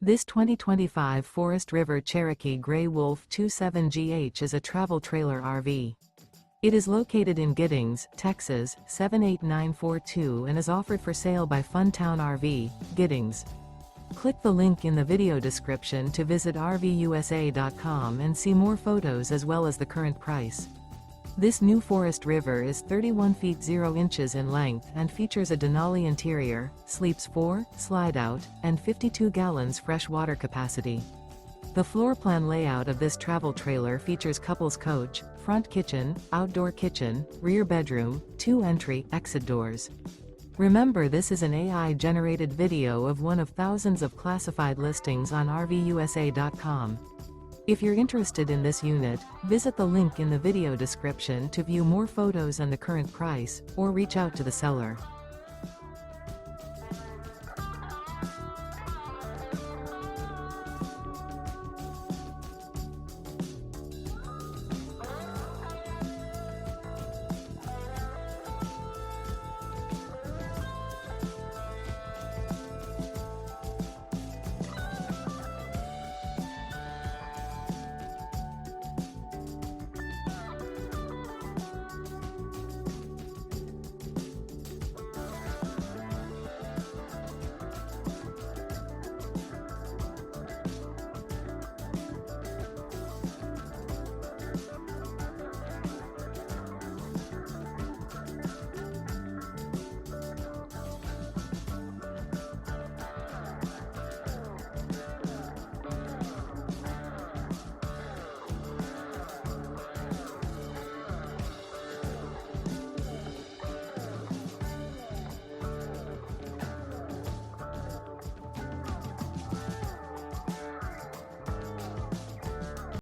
This 2025 Forest River Cherokee Grey Wolf 27GH is a travel trailer RV. It is located in Giddings, Texas, 78942 and is offered for sale by Funtown RV, Giddings. Click the link in the video description to visit RVUSA.com and see more photos as well as the current price. This new Forest River is 31 feet 0 inches in length and features a DENALI interior, sleeps 4, slide-out, and 52 gallons fresh water capacity. The floor plan layout of this travel trailer features couples coach, front kitchen, outdoor kitchen, rear bedroom, 2 entry/exit doors. Remember, this is an AI-generated video of one of thousands of classified listings on RVUSA.com. If you're interested in this unit, visit the link in the video description to view more photos and the current price, or reach out to the seller.